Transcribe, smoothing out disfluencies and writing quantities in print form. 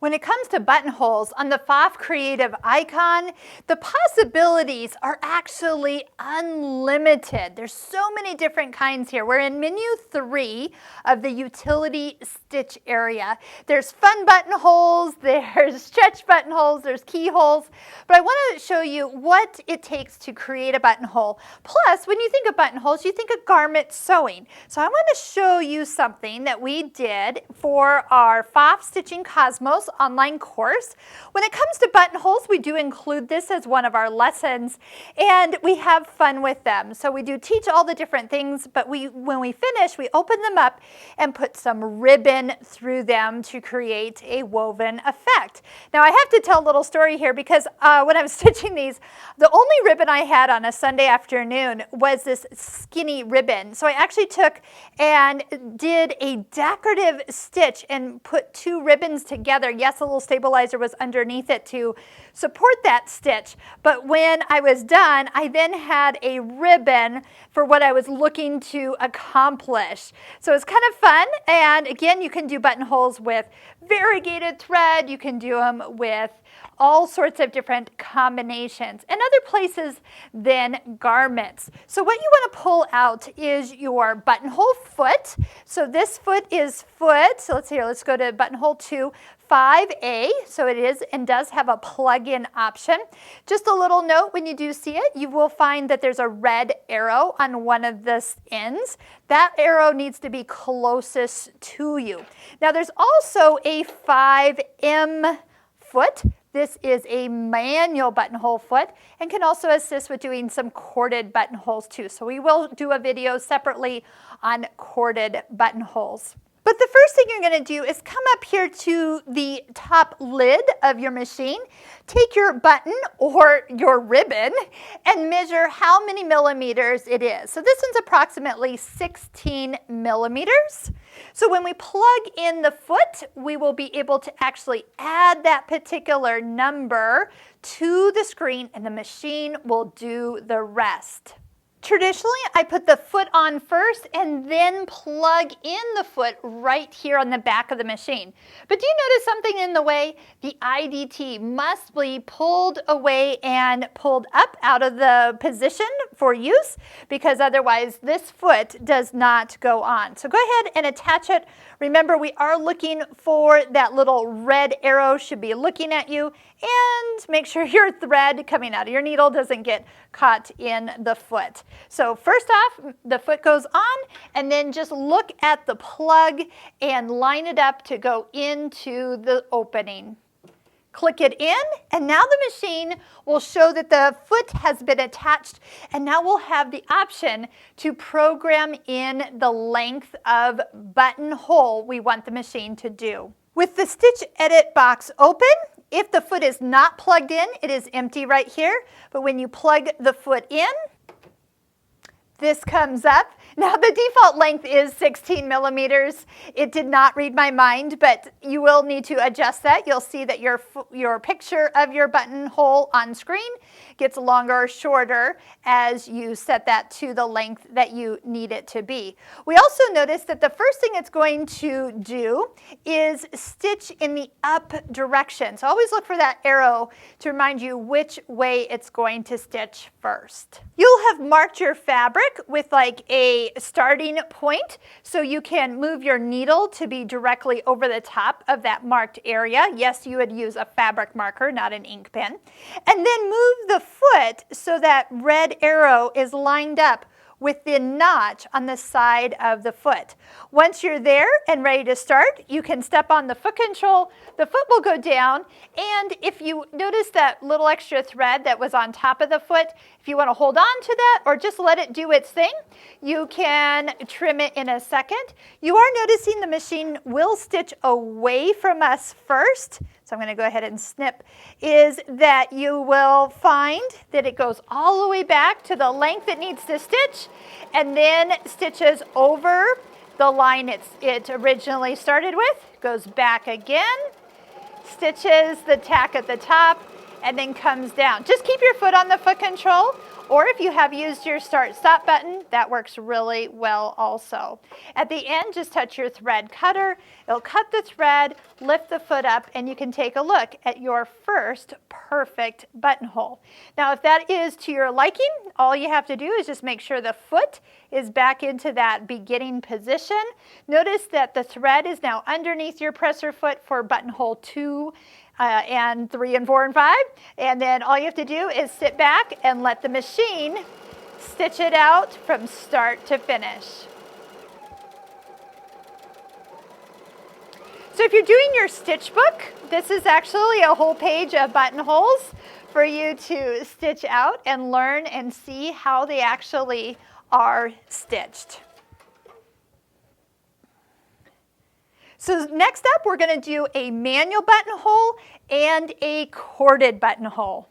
When it comes to buttonholes on the Pfaff Creative icon, the possibilities are actually unlimited. There's so many different kinds here. We're in menu 3 of the utility stitch area. There's fun buttonholes, there's stretch buttonholes, there's keyholes, but I want to show you what it takes to create a buttonhole. Plus, when you think of buttonholes, you think of garment sewing. So I want to show you something that we did for our Pfaff Stitching Cosmos online course. When it comes to buttonholes, we do include this as one of our lessons, and we have fun with them. So we do teach all the different things, but when we finish, we open them up and put some ribbon through them to create a woven effect. Now I have to tell a little story here because when I was stitching these, the only ribbon I had on a Sunday afternoon was this skinny ribbon. So I actually took and did a decorative stitch and put 2 ribbons together. Yes, a little stabilizer was underneath it to support that stitch, but when I was done, I then had a ribbon for what I was looking to accomplish. So it's kind of fun, and again, you can do buttonholes with variegated thread, you can do them with all sorts of different combinations and other places than garments. So what you want to pull out is your buttonhole foot. So this foot is foot. So let's go to buttonhole 2. 5A, so it is and does have a plug-in option. Just a little note, when you do see it, you will find that there's a red arrow on one of the ends. That arrow needs to be closest to you. Now there's also a 5M foot. This is a manual buttonhole foot and can also assist with doing some corded buttonholes too. So we will do a video separately on corded buttonholes. But the first thing you're going to do is come up here to the top lid of your machine, take your button or your ribbon and measure how many millimeters it is. So this one's approximately 16 millimeters. So when we plug in the foot, we will be able to actually add that particular number to the screen and the machine will do the rest. Traditionally, I put the foot on first and then plug in the foot right here on the back of the machine. But do you notice something in the way? The IDT must be pulled away and pulled up out of the position for use because otherwise this foot does not go on. So go ahead and attach it. Remember, we are looking for that little red arrow should be looking at you, and make sure your thread coming out of your needle doesn't get caught in the foot. So first off, the foot goes on, and then just look at the plug and line it up to go into the opening. Click it in, and now the machine will show that the foot has been attached, and now we'll have the option to program in the length of buttonhole we want the machine to do. With the Stitch Edit box open, if the foot is not plugged in, it is empty right here, but when you plug the foot in, this comes up. Now the default length is 16 millimeters. It did not read my mind, but you will need to adjust that. You'll see that your picture of your buttonhole on screen gets longer or shorter as you set that to the length that you need it to be. We also noticed that the first thing it's going to do is stitch in the up direction. So always look for that arrow to remind you which way it's going to stitch first. You'll have marked your fabric with like a starting point so you can move your needle to be directly over the top of that marked area. Yes, you would use a fabric marker, not an ink pen. And then move the foot so that red arrow is lined up with the notch on the side of the foot. Once you're there and ready to start, you can step on the foot control, the foot will go down, and if you notice that little extra thread that was on top of the foot, if you want to hold on to that or just let it do its thing, you can trim it in a second. You are noticing the machine will stitch away from us first. So I'm going to go ahead and snip, is that you will find that it goes all the way back to the length it needs to stitch and then stitches over the line it originally started with, goes back again, stitches the tack at the top, and then comes down. Just keep your foot on the foot control Or if you have used your start-stop button, that works really well also. At the end, just touch your thread cutter. It'll cut the thread, lift the foot up, and you can take a look at your first perfect buttonhole. Now, if that is to your liking, all you have to do is just make sure the foot is back into that beginning position. Notice that the thread is now underneath your presser foot for buttonhole 2 and 3 and 4 and 5. And then all you have to do is sit back and let the machine stitch it out from start to finish. So if you're doing your stitch book, this is actually a whole page of buttonholes for you to stitch out and learn and see how they actually are stitched. So next up, we're going to do a manual buttonhole and a corded buttonhole.